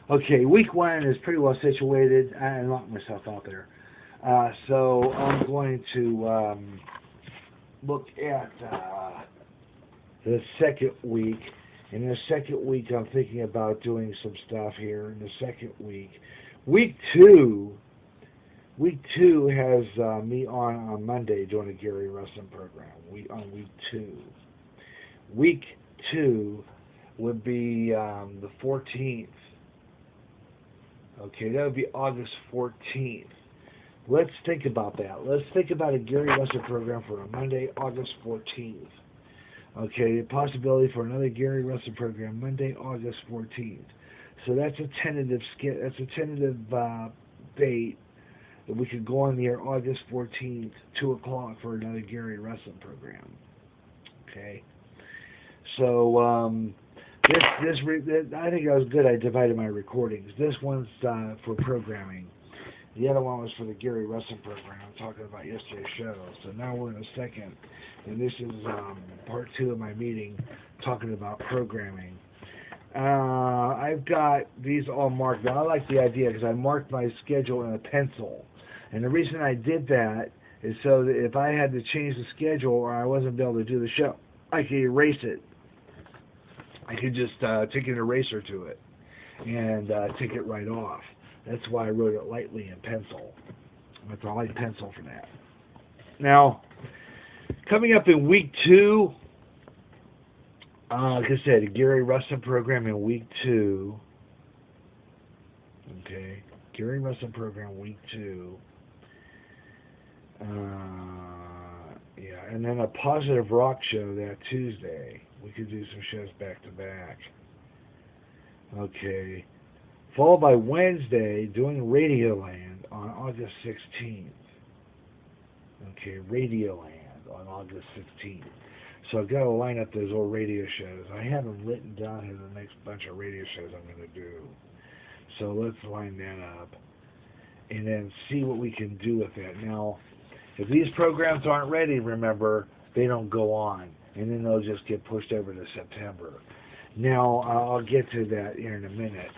Okay, week one is pretty well situated. I locked myself out there. So I'm going to look at the second week. In the second week, I'm thinking about doing some stuff here. In the second week, week two, week two has me on Monday doing a Gary Russell program. On week two. Week two would be the 14th. Okay, that would be August 14th. Let's think about that. Let's think about a Gary Russell program for a Monday, August 14th. Okay, the possibility for another Gary Russell program Monday, August 14th. So that's a tentative date that we could go on the air August 14th, 2 o'clock for another Gary Russell program. Okay, so I think that was good. I divided my recordings. This one's for programming. The other one was for the Gary Russell program I'm talking about yesterday's show. So now we're in the second, and this is part two of my meeting talking about programming. I've got these all marked. Now, I like the idea because I marked my schedule in a pencil. And the reason I did that is so that if I had to change the schedule or I wasn't able to do the show, I could erase it. I could just take an eraser to it and take it right off. That's why I wrote it lightly in pencil. That's a light pencil for that. Now, coming up in week two, like I said, a Gary Russell program in week two. Okay, Gary Russell program week two. Yeah, and then a positive rock show that Tuesday. We could do some shows back to back. Okay. Followed by Wednesday doing Radioland on August 16th. Okay, Radioland on August 16th. So I've got to line up those old radio shows. I have them written down here, the next bunch of radio shows I'm going to do. So let's line that up and then see what we can do with that. Now, if these programs aren't ready, remember, they don't go on. And then they'll just get pushed over to September. Now, I'll get to that here in a minute.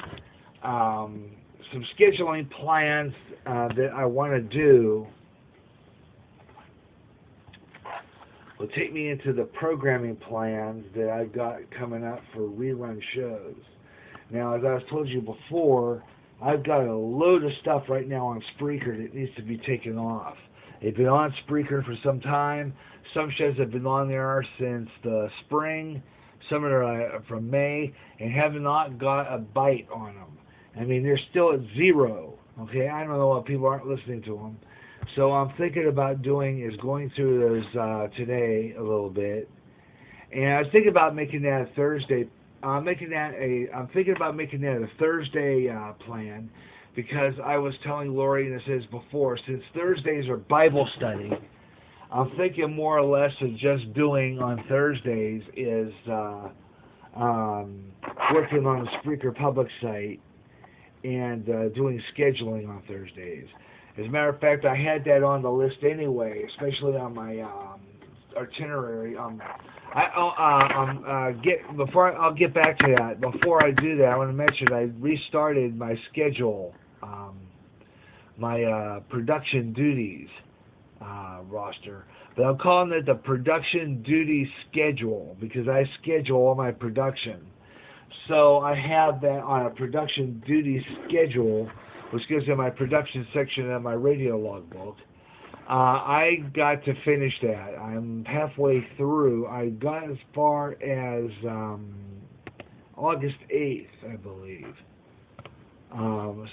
Some scheduling plans that I want to do will take me into the programming plans that I've got coming up for rerun shows. Now, as I've told you before, I've got a load of stuff right now on Spreaker that needs to be taken off. They've been on Spreaker for some time. Some shows have been on there since the spring. Some are from May and have not got a bite on them. I mean, they're still at zero. Okay, I don't know why people aren't listening to them. So I'm thinking about doing is going through those today a little bit. And I was thinking about making that a Thursday. I'm thinking about making that a Thursday plan, because I was telling Lori, and I said this before, since Thursdays are Bible study, I'm thinking more or less of just doing on Thursdays is working on the Spreaker public site and doing scheduling on Thursdays. As a matter of fact, I had that on the list anyway, especially on my itinerary. I'll get back to that. Before I do that, I want to mention I restarted my schedule, my production duties roster. But I'm calling it the production duty schedule because I schedule all my production. So I have that on a production duty schedule, which goes in my production section of my radio logbook. I got to finish that. I'm halfway through. I got as far as August 8th, I believe.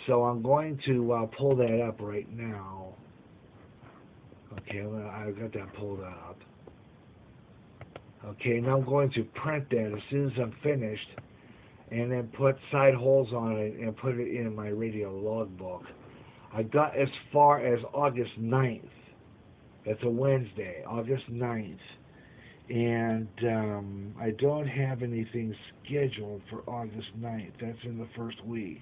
So I'm going to pull that up right now. Okay, well, I've got that pulled up. Okay, now I'm going to print that as soon as I'm finished, and then put side holes on it and put it in my radio logbook. I got as far as August 9th. That's a Wednesday, August 9th. And I don't have anything scheduled for August 9th. That's in the first week.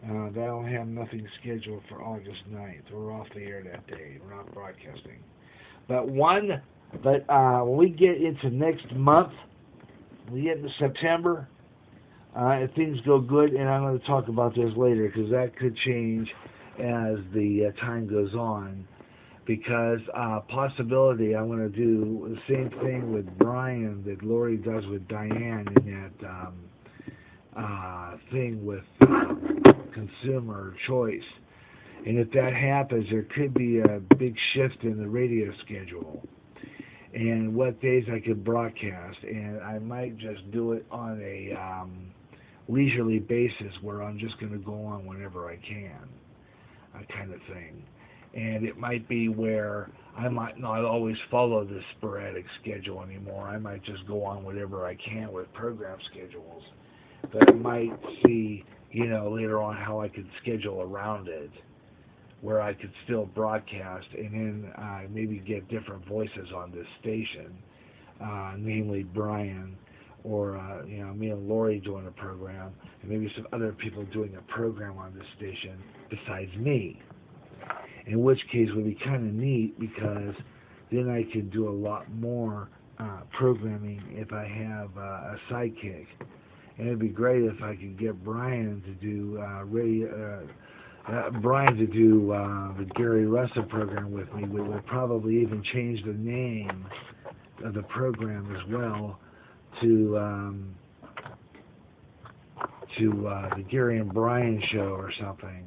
I don't have nothing scheduled for August 9th. We're off the air that day. We're not broadcasting. But when we get into next month, when we get into September, if things go good, and I'm going to talk about this later because that could change as the time goes on. Because possibility, I'm going to do the same thing with Brian that Lori does with Diane in that thing with consumer choice. And if that happens, there could be a big shift in the radio schedule and what days I could broadcast. And I might just do it on a leisurely basis where I'm just going to go on whenever I can, kind of thing. And it might be where I might not always follow this sporadic schedule anymore. I might just go on whatever I can with program schedules. But I might see, later on how I could schedule around it, where I could still broadcast and then maybe get different voices on this station, namely Brian, or me and Lori doing a program, and maybe some other people doing a program on this station besides me. In which case would be kind of neat because then I could do a lot more programming if I have a sidekick. And it'd be great if I could get Brian to do the Gary Russell program with me. We would probably even change the name of the program as well to the Gary and Brian show or something,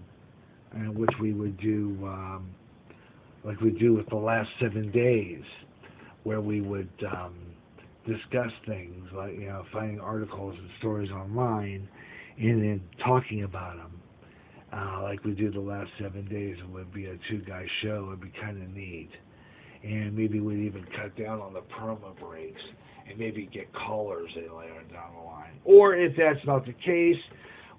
and which we would do like we do with the last 7 days, where we would discuss things like finding articles and stories online and then talking about them. Like we do the last 7 days, it would be a two-guy show. It'd be kind of neat. And maybe we'd even cut down on the promo breaks and maybe get callers in later down the line. Or if that's not the case,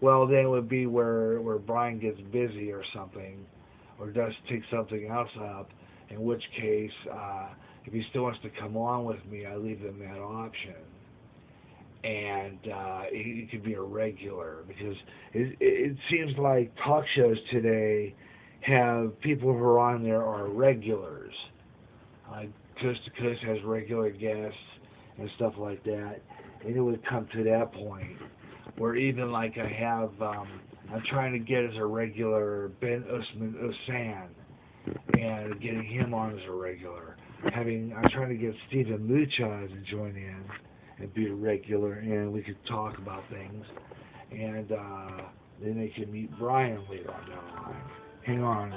well, then it would be where Brian gets busy or something, or does take something else up, in which case, if he still wants to come on with me, I leave him that option. And it could be a regular, because it seems like talk shows today have people who are on there are regulars. Coast to Coast has regular guests and stuff like that, and it would come to that point where even like I have, I'm trying to get as a regular Ben Usman Osan, and getting him on as a regular. I'm trying to get Stephen Mucha to join in and be a regular, and we could talk about things, and then they can meet Brian later on down the line. Hang on.